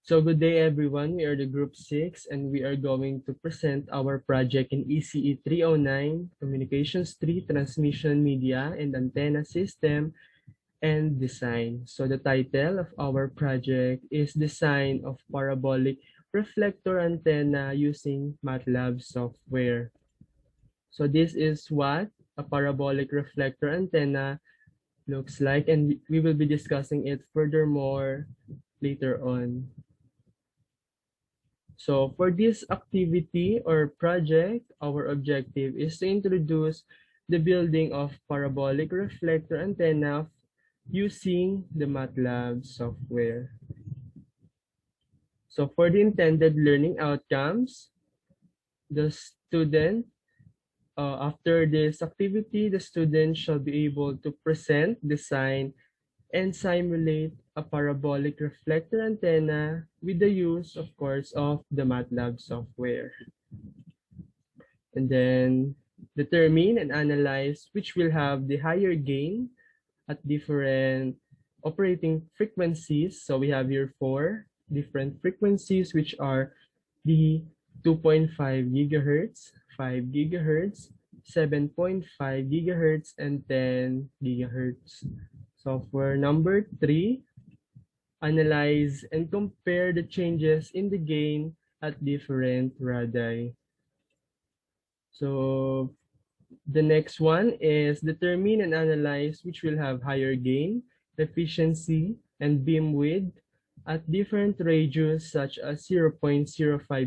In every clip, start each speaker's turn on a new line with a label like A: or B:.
A: So good day everyone, we are the group 6 and we are going to present our project in ECE 309, Communications 3, Transmission Media and Antenna System and Design. So the title of our project is Design of Parabolic Reflector Antenna using MATLAB software. So this is what a parabolic reflector antenna looks like, and we will be discussing it furthermore later on. So for this activity or project, our objective is to introduce the building of parabolic reflector antenna using the MATLAB software. So for the intended learning outcomes, the student, after this activity, the student shall be able to present, design, and simulate a parabolic reflector antenna with the use, of course, of the MATLAB software. And then determine and analyze which will have the higher gain at different operating frequencies. So we have here 4 different frequencies, which are the 2.5 gigahertz, 5 gigahertz, 7.5 gigahertz, and 10 gigahertz. So for number 3, analyze and compare the changes in the gain at different radii. So the next one is determine and analyze which will have higher gain, efficiency, and beam width at different radius such as 0.05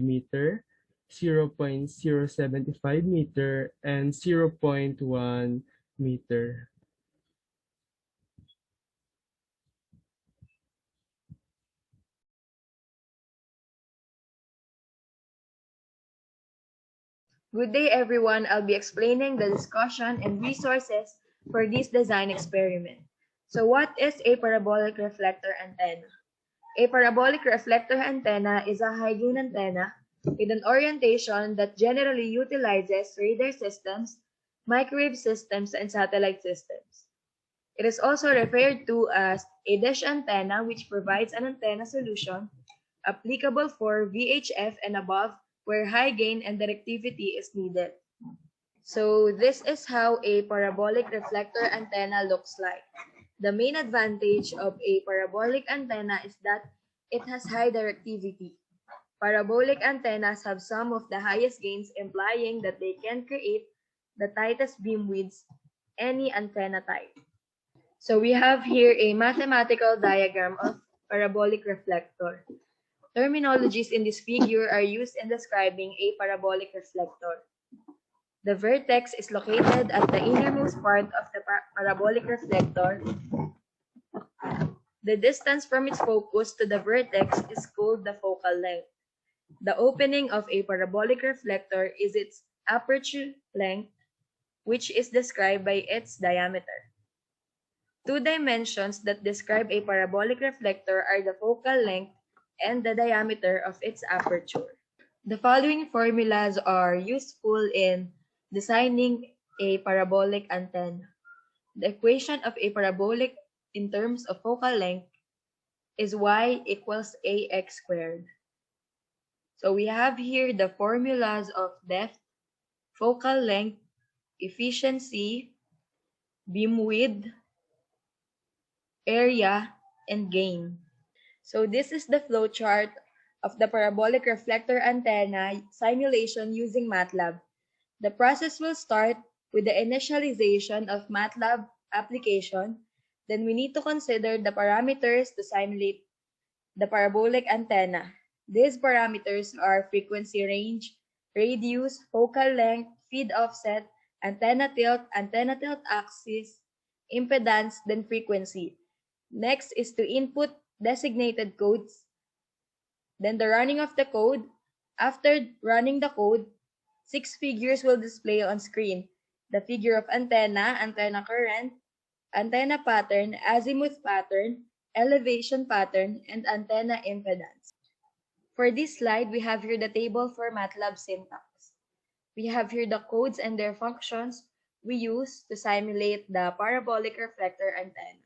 A: meter, 0.075 meter, and 0.1 meter.
B: Good day everyone, I'll be explaining the discussion and resources for this design experiment. So what is a parabolic reflector antenna? A parabolic reflector antenna is a high-gain antenna with an orientation that generally utilizes radar systems, microwave systems, and satellite systems. It is also referred to as a dish antenna, which provides an antenna solution applicable for VHF and above, where high gain and directivity is needed. So this is how a parabolic reflector antenna looks like. The main advantage of a parabolic antenna is that it has high directivity. Parabolic antennas have some of the highest gains, implying that they can create the tightest beam widths any antenna type. So we have here a mathematical diagram of parabolic reflector. Terminologies in this figure are used in describing a parabolic reflector. The vertex is located at the innermost part of the parabolic reflector. The distance from its focus to the vertex is called the focal length. The opening of a parabolic reflector is its aperture length, which is described by its diameter. 2 dimensions that describe a parabolic reflector are the focal length and the diameter of its aperture. The following formulas are useful in designing a parabolic antenna. The equation of a parabolic in terms of focal length is y equals ax squared. So we have here the formulas of depth, focal length, efficiency, beam width, area, and gain. So this is the flowchart of the parabolic reflector antenna simulation using MATLAB. The process will start with the initialization of MATLAB application. Then we need to consider the parameters to simulate the parabolic antenna. These parameters are frequency range, radius, focal length, feed offset, antenna tilt axis, impedance, then frequency. Next is to input designated codes. Then the running of the code. After running the code, 6 figures will display on screen. The figure of antenna, antenna current, antenna pattern, azimuth pattern, elevation pattern, and antenna impedance. For this slide, we have here the table for MATLAB syntax. We have here the codes and their functions we use to simulate the parabolic reflector antenna.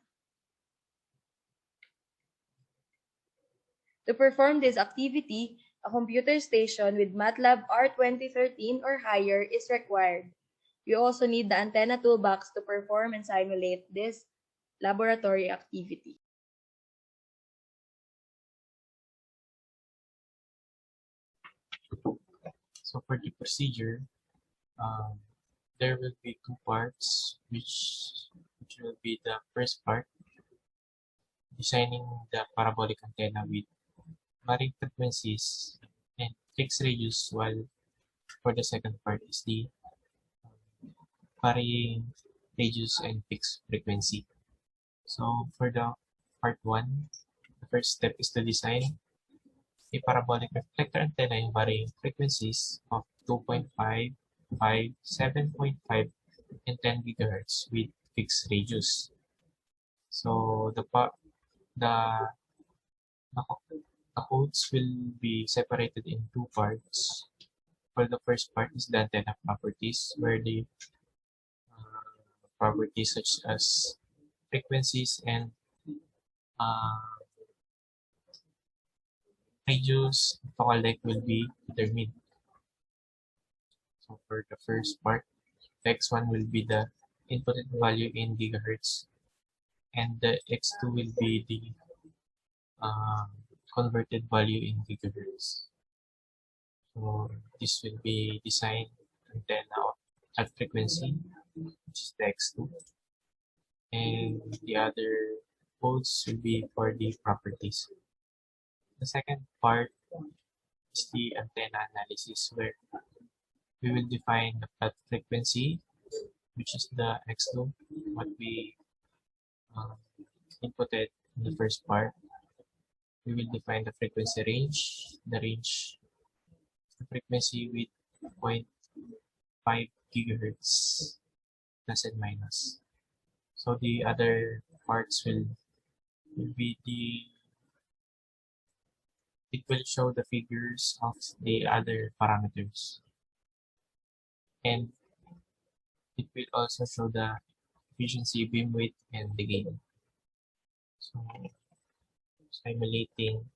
B: To perform this activity, a computer station with MATLAB R2013 or higher is required. We also need the antenna toolbox to perform and simulate this laboratory activity.
C: So for the procedure, um, there will be two parts, which will be the first part, designing the parabolic antenna with varying frequencies and fixed radius, while for the second part is the varying radius and fixed frequency. So for the part 1, the first step is to design a parabolic reflector antenna in varying frequencies of 2.5, 5, 7.5, and 10 gigahertz with fixed radius. So the, the codes will be separated in two parts. For the first part is the antenna properties, where the properties such as frequencies and uh, radius focal length will be determined. So for the first part, x1 will be the inputted value in gigahertz, and the x2 will be the um, converted value in gigahertz. So this will be designed antenna at frequency, which is the x2, and the other codes will be for the properties. The second part is the antenna analysis, where we will define the plot frequency, which is the x2, what we um, inputted in the first part. We will define the frequency range, the frequency with zero point 0.5 gigahertz plus and minus. So the other parts will be it will show the figures of the other parameters, and it will also show the efficiency, beam width, and the gain. So simulating,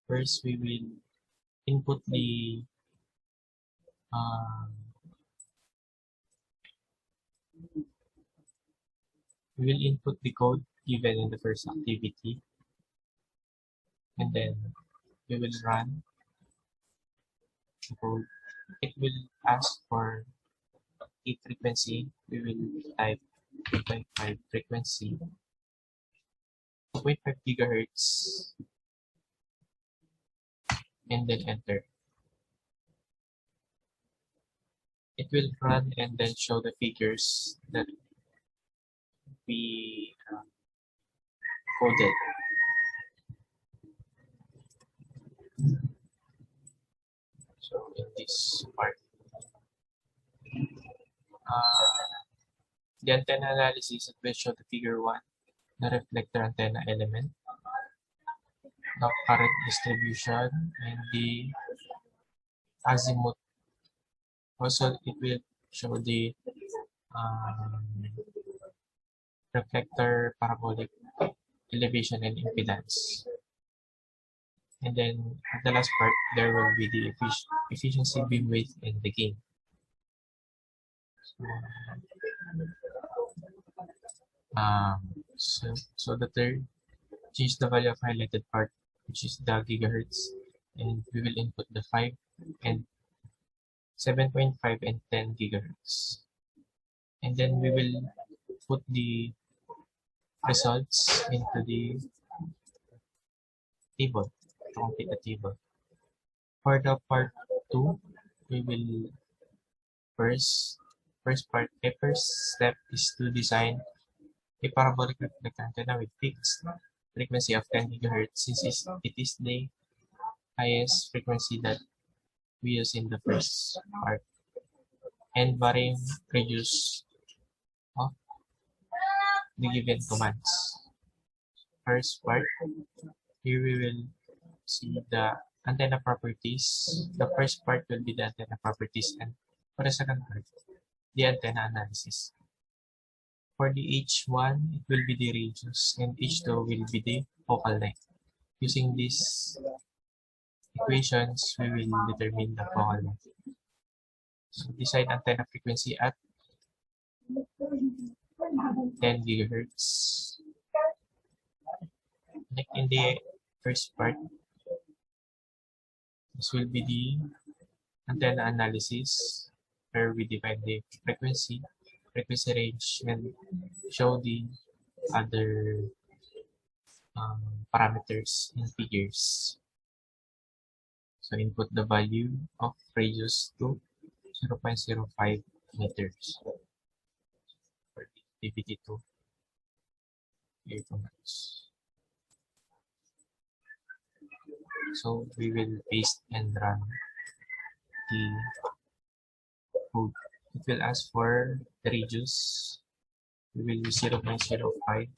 C: first we will input the um, we will input the code given in the first activity, and then we will run the code. It will ask for a frequency. We will type 2.5 frequency, 2.5 gigahertz, and then enter. It will run and then show the figures that we coded. So in this part, the antenna analysis, it will show the figure 1, the reflector antenna element, the current distribution, and the azimuth. Also, it will show the um, reflector parabolic elevation and impedance. And then at the last part, there will be the efficiency, beam width, and the gain. So the third, change the value of highlighted part, which is the gigahertz, and we will input the 5 and 7.5 and 10 gigahertz. And then we will put the results into the table, to complete the table. For the part 2, we will first step is to design a parabolic reflector antenna with fixed frequency of 10 gigahertz, since it is the highest frequency that we use in the first part, and varying radius of the given commands. First part, here we will see the antenna properties. The first part will be the antenna properties, and for the second part, the antenna analysis. For the H1, it will be the radius, and H2 will be the focal length. Using these equations, we will determine the focal length. So design antenna frequency at 10 gigahertz. Like in the first part, this will be the antenna analysis, where we define the frequency range, and show the other parameters in figures. So input the value of radius to 0.05 meters for activity 2 earphones. So we will paste and run the code. It will ask for the radius. We will use 0.05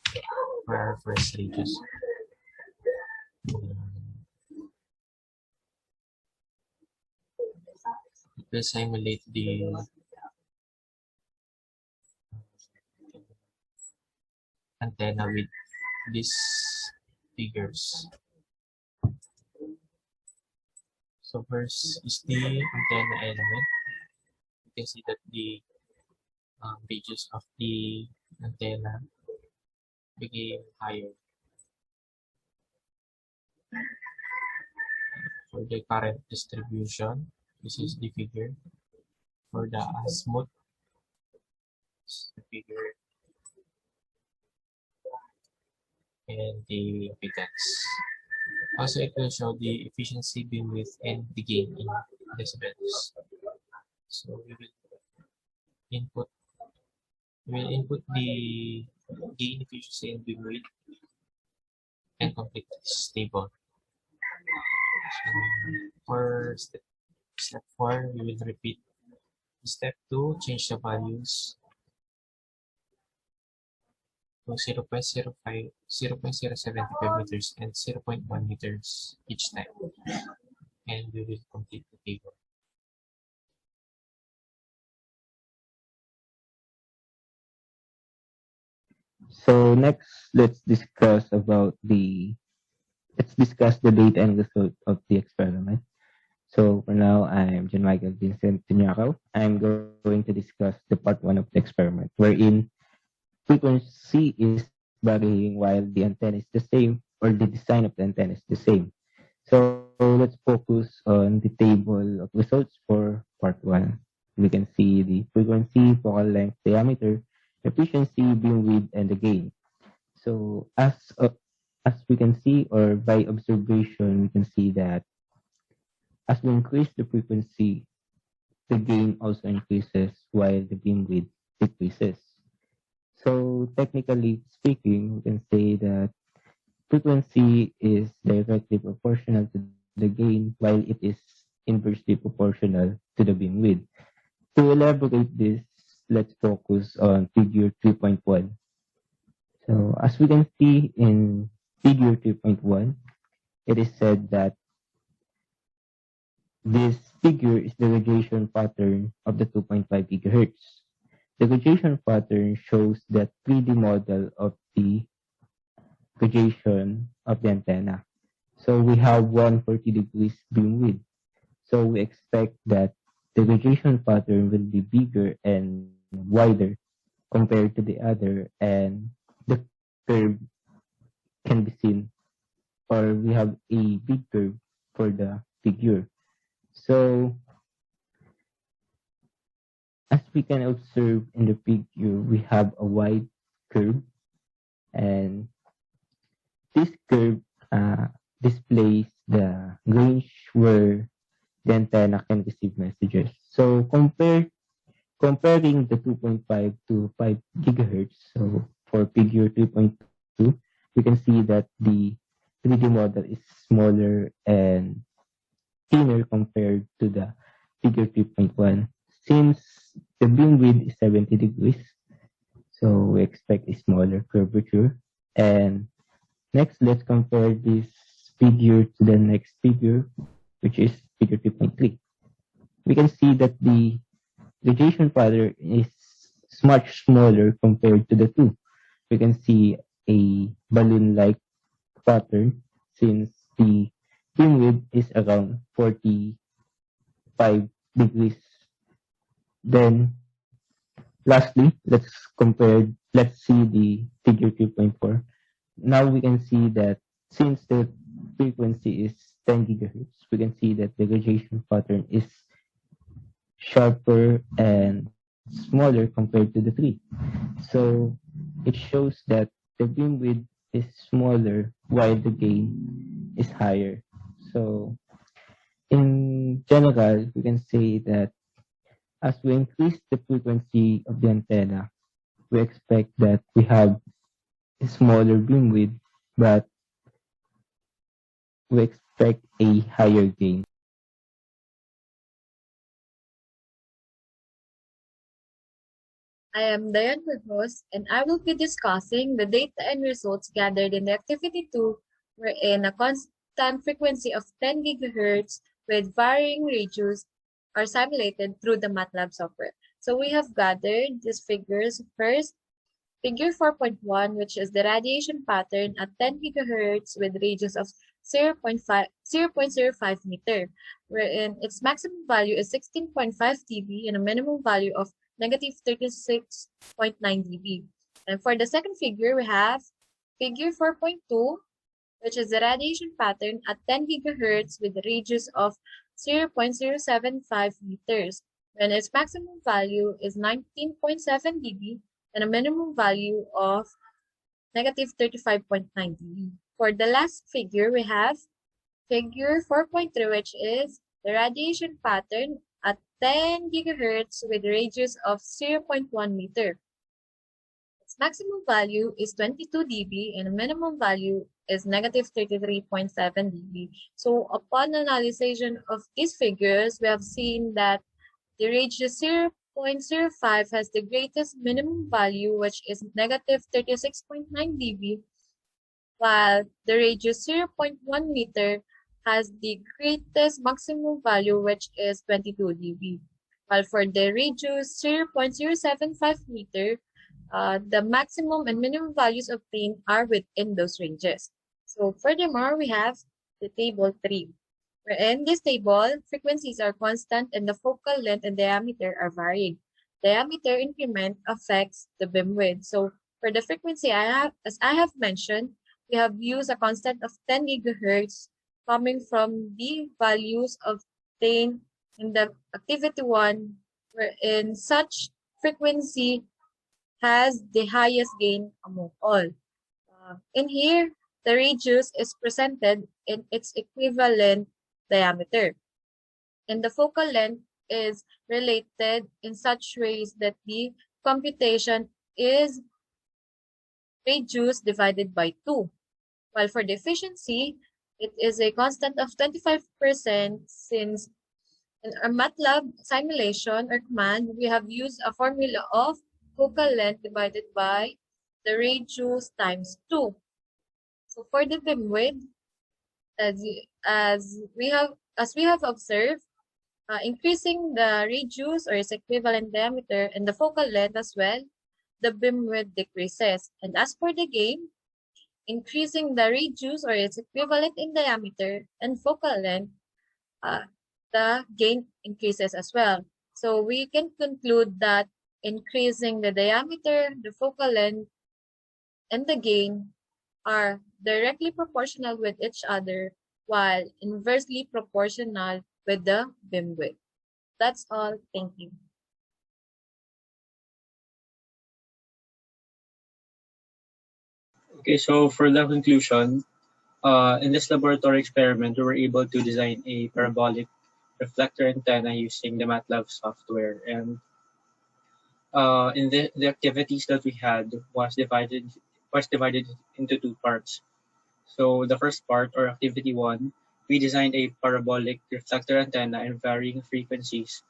C: for our first radius. It will simulate the antenna with these figures. So first is the antenna element. You can see that the radius of the antenna became higher. For the current distribution, this is the figure. For the azimuth, this is the figure, and the impedance. Also, it will show the efficiency, beamwidth, and the gain in decibels. So input we will input the gain, efficiency, and beamwidth, and complete this table. So for step 4, we will repeat step 2, change the values to 0.05, 0.075 meters, and 0.1 meters each time. And we will complete the table.
D: So next, let's discuss the data and result of the experiment. So for now, I'm John Michael Vincent Tunyakaw. I'm going to discuss the part one of the experiment, wherein frequency is varying while the antenna is the same, or the design of the antenna is the same. So let's focus on the table of results for part one. We can see the frequency, focal length, diameter, efficiency, beam width, and the gain. So as we can see, or by observation, we can see that as we increase the frequency, the gain also increases while the beam width decreases. So technically speaking, we can say that frequency is directly proportional to the gain while it is inversely proportional to the beam width. To elaborate this, let's focus on figure 3.1. So as we can see in figure 3.1, it is said that this figure is the radiation pattern of the 2.5 gigahertz. The radiation pattern shows the 3D model of the radiation of the antenna. So we have 140 degrees beam width. So we expect that the radiation pattern will be bigger and wider compared to the other, and the curve can be seen, or we have a big curve for the figure. So as we can observe in the figure, we have a wide curve, and this curve displays the range where the antenna can receive messages. So comparing the 2.5 to 5 gigahertz, so for figure 3.2, we can see that the 3D model is smaller and thinner compared to the figure 3.1. Since the beam width is 70 degrees, so we expect a smaller curvature. And next, let's compare this figure to the next figure, which is figure 3.3. We can see that the radiation pattern is much smaller compared to the two. We can see a balloon-like pattern since the beam width is around 45 degrees. Then lastly, let's see the figure 3.4. Now we can see that since the frequency is 10 gigahertz, we can see that the radiation pattern is sharper and smaller compared to the tree. So it shows that the beam width is smaller while the gain is higher. So in general, we can say that as we increase the frequency of the antenna, we expect that we have a smaller beam width, but we expect a higher gain.
B: I am Diane Burgos, and I will be discussing the data and results gathered in the Activity 2, wherein a constant frequency of 10 gigahertz with varying radius are simulated through the MATLAB software. So we have gathered these figures. First, figure 4.1, which is the radiation pattern at 10 gigahertz with radius of 0.05 meter, wherein its maximum value is 16.5 dB and a minimum value of negative 36.9 dB. And for the second figure, we have figure 4.2, which is the radiation pattern at 10 gigahertz with a radius of 0.075 meters, when its maximum value is 19.7 dB and a minimum value of negative 35.9 dB. For the last figure, we have figure 4.3, which is the radiation pattern at 10 gigahertz with a radius of 0.1 meter. Its maximum value is 22 dB and the minimum value is negative 33.7 dB. So upon analysis of these figures, we have seen that the radius 0.05 has the greatest minimum value, which is negative 36.9 dB, while the radius 0.1 meter has the greatest maximum value, which is 22 dB. While for the radius 0.075 meter, the maximum and minimum values obtained are within those ranges. So furthermore, we have the table 3. In this table, frequencies are constant and the focal length and diameter are varied. Diameter increment affects the beam width. So for the frequency, as I have mentioned, we have used a constant of 10 gigahertz coming from the values obtained in the activity 1, wherein such frequency has the highest gain among all. In here, the radius is presented in its equivalent diameter, and the focal length is related in such ways that the computation is radius divided by 2. While for the efficiency, it is a constant of 25% since in our MATLAB simulation or command, we have used a formula of focal length divided by the radius times 2. So for the beam width, as we have observed, increasing the radius or its equivalent diameter and the focal length as well, the beam width decreases. And as for the gain, increasing the radius or its equivalent in diameter and focal length, the gain increases as well. So we can conclude that increasing the diameter, the focal length, and the gain are directly proportional with each other, while inversely proportional with the beam width. That's all. Thank you.
E: Okay, so for the conclusion, in this laboratory experiment, we were able to design a parabolic reflector antenna using the MATLAB software. And in the activities that we had was divided into two parts. So the first part, or activity 1, we designed a parabolic reflector antenna in varying frequencies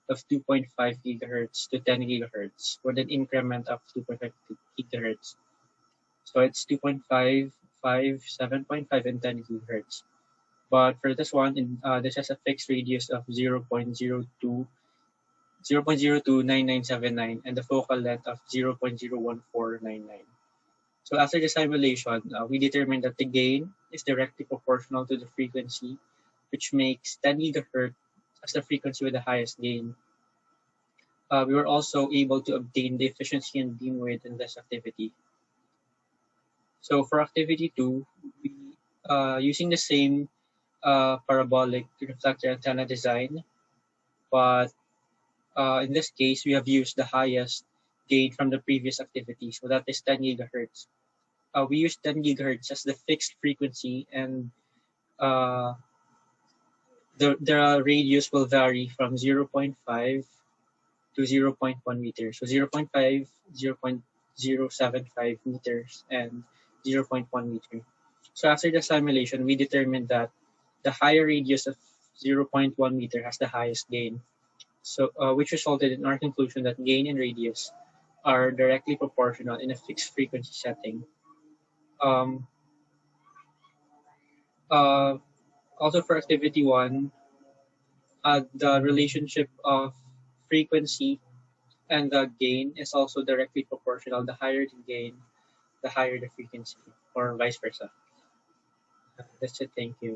E: of 2.5 gigahertz to 10 gigahertz with an increment of 2.5 gigahertz. So it's 2.5, 5, 7.5, and 10 gigahertz. But for this one, this has a fixed radius of 0.029979 and the focal length of 0.01499. So after the simulation, we determined that the gain is directly proportional to the frequency, which makes 10 gigahertz as the frequency with the highest gain. We were also able to obtain the efficiency and beam width in this activity. So for activity 2, we using the same parabolic reflector antenna design, but in this case, we have used the highest gain from the previous activity, so that is 10 gigahertz. We use 10 gigahertz as the fixed frequency, and uh, the radius will vary from 0.5 to 0.1 meters. So 0.5, 0.075 meters, and 0.1 meter. So after the simulation, we determined that the higher radius of 0.1 meter has the highest gain. So which resulted in our conclusion that gain and radius are directly proportional in a fixed frequency setting. Um, uh, Also for activity 1, the relationship of frequency and the gain is also directly proportional. The higher the gain, the higher the frequency, or vice versa. That's it. Thank you.